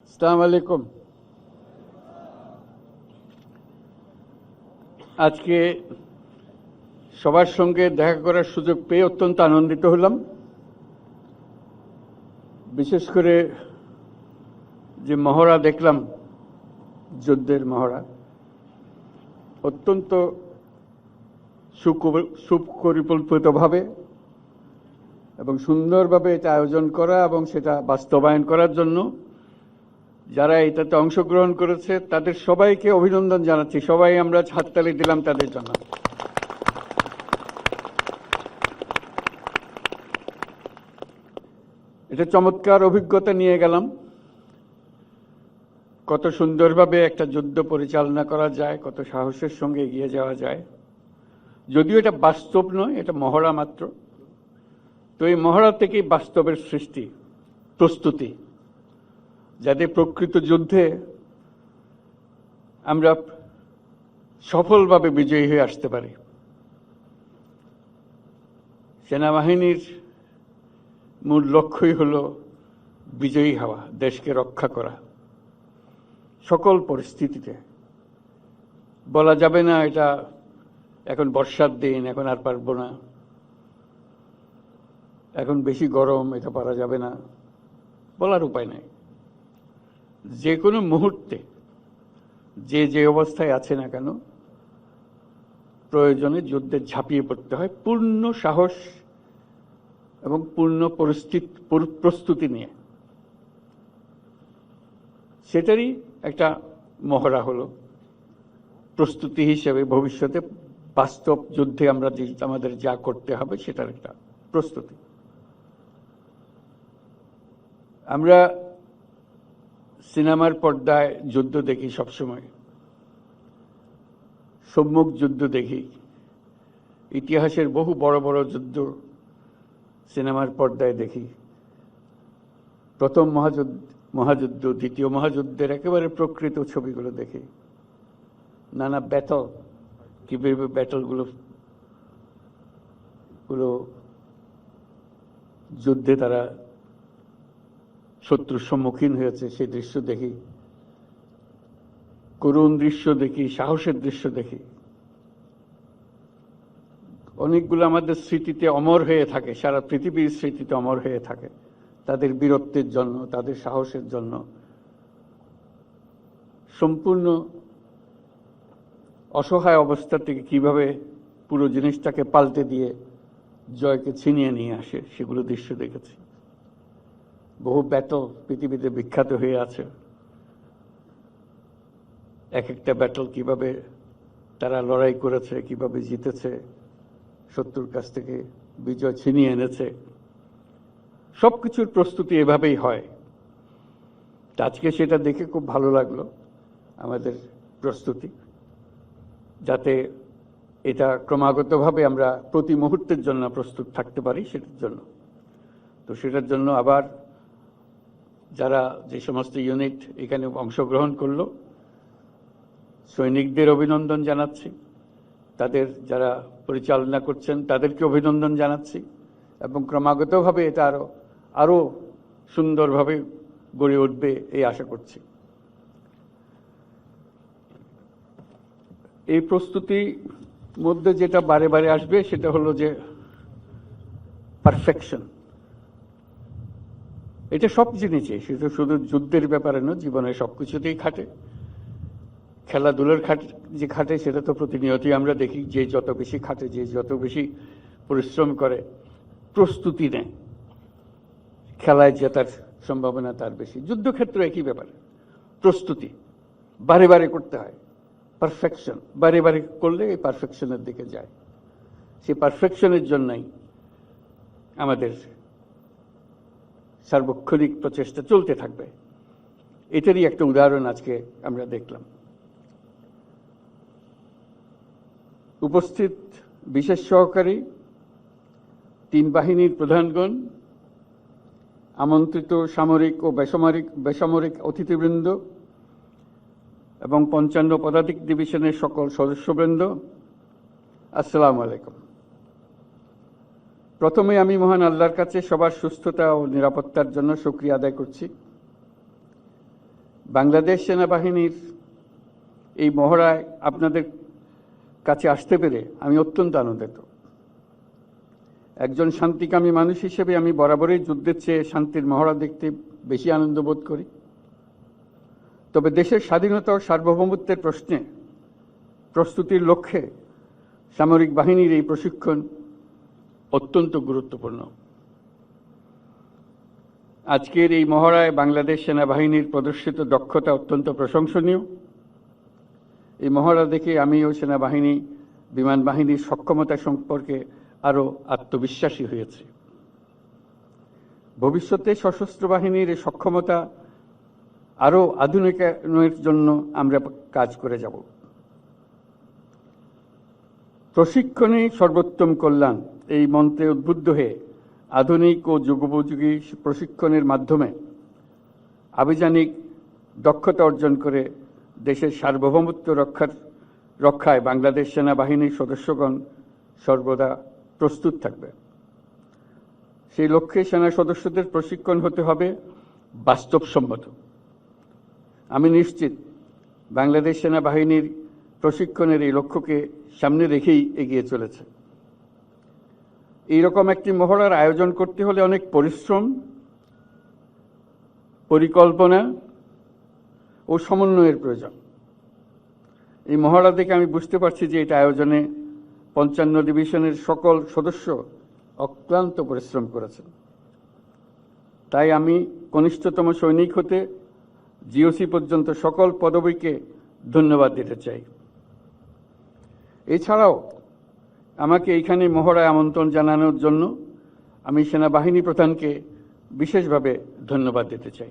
আসসালামু আলাইকুম। আজকে সবার সঙ্গে দেখা করার সুযোগ পেয়ে অত্যন্ত আনন্দিত হলাম। বিশেষ করে যে মহড়া দেখলাম, যুদ্ধের মহড়া, অত্যন্ত সুপরিকল্পিতভাবে এবং সুন্দরভাবে এটা আয়োজন করা এবং সেটা বাস্তবায়ন করার জন্য যারা এটাতে অংশগ্রহণ করেছে তাদের সবাইকে অভিনন্দন জানাচ্ছি। সবাই আমরা হাততালি দিলাম তাদের জন্য। এটা চমৎকার অভিজ্ঞতা নিয়ে গেলাম, কত সুন্দরভাবে একটা যুদ্ধ পরিচালনা করা যায়, কত সাহসের সঙ্গে এগিয়ে যাওয়া যায়। যদিও এটা বাস্তব নয়, এটা মহড়া মাত্র। তো এই মহড়া থেকেই বাস্তবের সৃষ্টি, প্রস্তুতি, যাতে প্রকৃত যুদ্ধে আমরা সফলভাবে বিজয়ী হয়ে আসতে পারি। সেনাবাহিনীর মূল লক্ষ্যই হলো বিজয়ী হওয়া, দেশকে রক্ষা করা সকল পরিস্থিতিতে। বলা যাবে না এটা এখন বর্ষার দিন, এখন আর পারবো না, এখন বেশি গরম, এটা পারা যাবে না, বলার উপায় নাই। যে কোনো মুহূর্তে যে অবস্থায় আছে না কেন, প্রয়োজনে যুদ্ধে ঝাঁপিয়ে পড়তে হয় পূর্ণ সাহস এবং পূর্ণ প্রস্তুতি নিয়ে। সেটারই একটা মহড়া হলো প্রস্তুতি হিসেবে ভবিষ্যতে বাস্তব যুদ্ধে আমরা আমাদের যা করতে হবে সেটার একটা প্রস্তুতি। আমরা সিনেমার পর্দায় যুদ্ধ দেখি, সবসময় সম্মুখ যুদ্ধ দেখি, ইতিহাসের বহু বড় বড় যুদ্ধ সিনেমার পর্দায় দেখি। প্রথম মহাযুদ্ধ, দ্বিতীয় মহাযুদ্ধের একেবারে প্রকৃত ছবিগুলো দেখি। নানা ব্যাটল, কিভাবে ব্যাটলগুলো যুদ্ধে তারা শত্রুর সম্মুখীন হয়েছে সেই দৃশ্য দেখি, করুণ দৃশ্য দেখি, সাহসের দৃশ্য দেখি। অনেকগুলো আমাদের স্মৃতিতে অমর হয়ে থাকে, সারা পৃথিবীর স্মৃতিতে অমর হয়ে থাকে, তাদের বীরত্বের জন্য, তাদের সাহসের জন্য। সম্পূর্ণ অসহায় অবস্থা থেকে কিভাবে পুরো জিনিসটাকে পাল্টে দিয়ে জয়কে ছিনিয়ে নিয়ে আসে, সেগুলো দৃশ্য দেখেছি। বহু ব্যাটল পৃথিবীতে বিখ্যাত হয়ে আছে। এক একটা ব্যাটল কিভাবে তারা লড়াই করেছে, কিভাবে জিতেছে, শত্রুর কাছ থেকে বিজয় ছিনিয়ে এনেছে। সবকিছুর প্রস্তুতি এভাবেই হয়। আজকে সেটা দেখে খুব ভালো লাগলো, আমাদের প্রস্তুতি, যাতে এটা ক্রমাগতভাবে আমরা প্রতি মুহূর্তের জন্য প্রস্তুত থাকতে পারি সেটার জন্য। তো সেটার জন্য আবার যারা যে সমস্ত ইউনিট এখানে অংশগ্রহণ করলো, সৈনিকদের অভিনন্দন জানাচ্ছি, তাদের যারা পরিচালনা করছেন তাদেরকে অভিনন্দন জানাচ্ছি, এবং ক্রমাগতভাবে এটা আরো সুন্দরভাবে গড়ে উঠবে এই আশা করছি। এই প্রস্তুতির মধ্যে যেটা বারে বারে আসবে সেটা হলো যে পারফেকশন। এটা সব জিনিসে, সেটা শুধু যুদ্ধের ব্যাপারে নয়, জীবনের সবকিছুতেই খাটে। খেলাধুলার যে খাটে সেটা তো প্রতিনিয়তই আমরা দেখি, যে যত বেশি খাটে, যে যত বেশি পরিশ্রম করে, প্রস্তুতি নেয়, খেলায় জেতার সম্ভাবনা তার বেশি। যুদ্ধক্ষেত্রে একই ব্যাপার, প্রস্তুতি বারে বারে করতে হয়। পারফেকশন বারে বারে করলে এই পারফেকশনের দিকে যায়। সেই পারফেকশনের জন্যই আমাদের সার্বক্ষণিক প্রচেষ্টা চলতে থাকবে। এটারই একটা উদাহরণ আজকে আমরা দেখলাম। উপস্থিত বিশেষ সহকারী, তিন বাহিনীর প্রধানগণ, আমন্ত্রিত সামরিক ও বেসামরিক অতিথিবৃন্দ এবং 55 পদাতিক ডিভিশনের সকল সদস্যবৃন্দ, আসসালামু আলাইকুম। প্রথমে আমি মহান আল্লাহর কাছে সবার সুস্থতা ও নিরাপত্তার জন্য শুকরিয়া আদায় করছি। বাংলাদেশ সেনাবাহিনীর এই মহড়ায় আপনাদের কাছে আসতে পেরে আমি অত্যন্ত আনন্দিত। একজন শান্তিকামী মানুষ হিসেবে আমি বরাবরই যুদ্ধের চেয়ে শান্তির মহড়া দেখতে বেশি আনন্দ বোধ করি। তবে দেশের স্বাধীনতা ও সার্বভৌমত্বের প্রশ্নে প্রস্তুতির লক্ষ্যে সামরিক বাহিনীর এই প্রশিক্ষণ অত্যন্ত গুরুত্বপূর্ণ। আজকের এই মহড়ায় বাংলাদেশ সেনাবাহিনীর প্রদর্শিত দক্ষতা অত্যন্ত প্রশংসনীয়। এই মহড়া দেখে আমি ও সেনাবাহিনী বিমান বাহিনীর সক্ষমতা সম্পর্কে আরও আত্মবিশ্বাসী হয়েছি। ভবিষ্যতে সশস্ত্র বাহিনীর এই সক্ষমতা আরও আধুনিকায়নের জন্য আমরা কাজ করে যাব। প্রশিক্ষণে সর্বোত্তম কল্যাণ এই মন্ত্রে উদ্বুদ্ধ হয়ে আধুনিক ও যুগোপযোগী প্রশিক্ষণের মাধ্যমে আভিযানিক দক্ষতা অর্জন করে দেশের সার্বভৌমত্ব রক্ষায় বাংলাদেশ সেনাবাহিনীর সদস্যগণ সর্বদা প্রস্তুত থাকবে। সেই লক্ষ্যে সেনা সদস্যদের প্রশিক্ষণ হতে হবে বাস্তবসম্মত। আমি নিশ্চিত বাংলাদেশ সেনাবাহিনীর প্রশিক্ষণের এই লক্ষ্যকে সামনে রেখেই এগিয়ে চলেছে। এইরকম একটি মহড়ার আয়োজন করতে হলে অনেক পরিশ্রম, পরিকল্পনা ও সমন্বয়ের প্রয়োজন। এই মহড়া দেখে আমি বুঝতে পারছি যে এটা আয়োজনে ৫৫ ডিভিশনের সকল সদস্য অক্লান্ত পরিশ্রম করেছেন। তাই আমি কনিষ্ঠতম সৈনিক হতে জিওসি পর্যন্ত সকল পদবীকে ধন্যবাদ দিতে চাই। এছাড়াও আমাকে এইখানে মহড়ায় আমন্ত্রণ জানানোর জন্য আমি সেনাবাহিনী প্রধানকে বিশেষভাবে ধন্যবাদ দিতে চাই।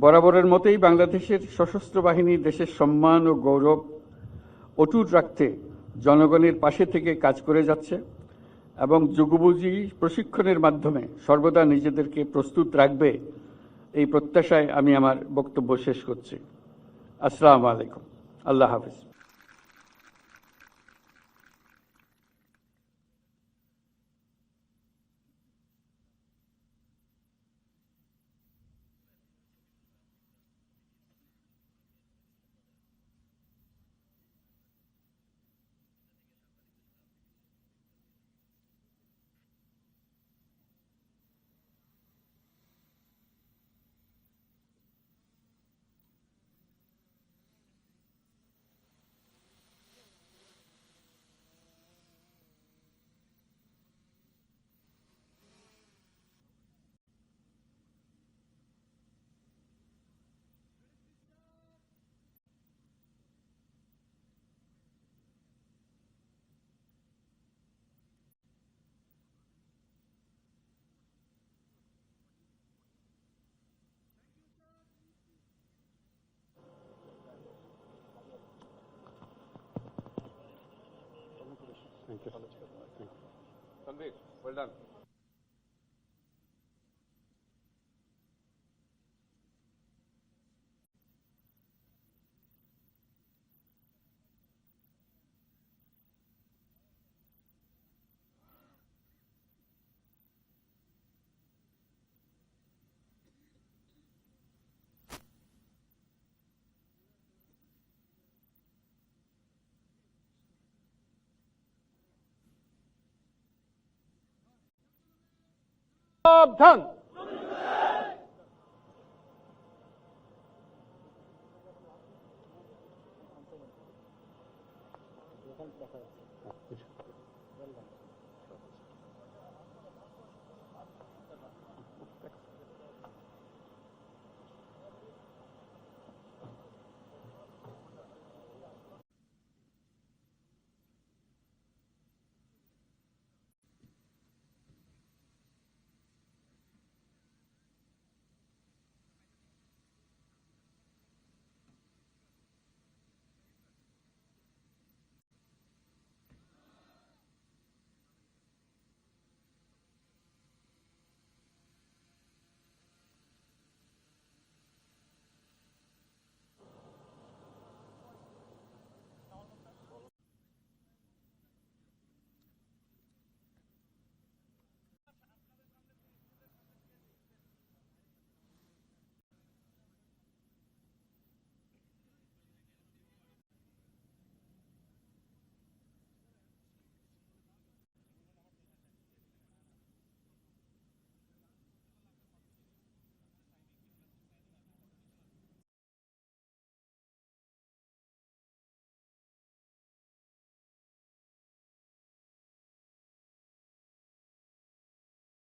বরাবরের মতোই বাংলাদেশের সশস্ত্র বাহিনী দেশের সম্মান ও গৌরব অটুট রাখতে জনগণের পাশে থেকে কাজ করে যাচ্ছে এবং যুগোপযোগী প্রশিক্ষণের মাধ্যমে সর্বদা নিজেদেরকে প্রস্তুত রাখবে, এই প্রত্যাশায় আমি আমার বক্তব্য শেষ করছি। আসসালামু আলাইকুম। আল্লাহ হাফিজ। Thank you. Tanveer, well done. সাবধান।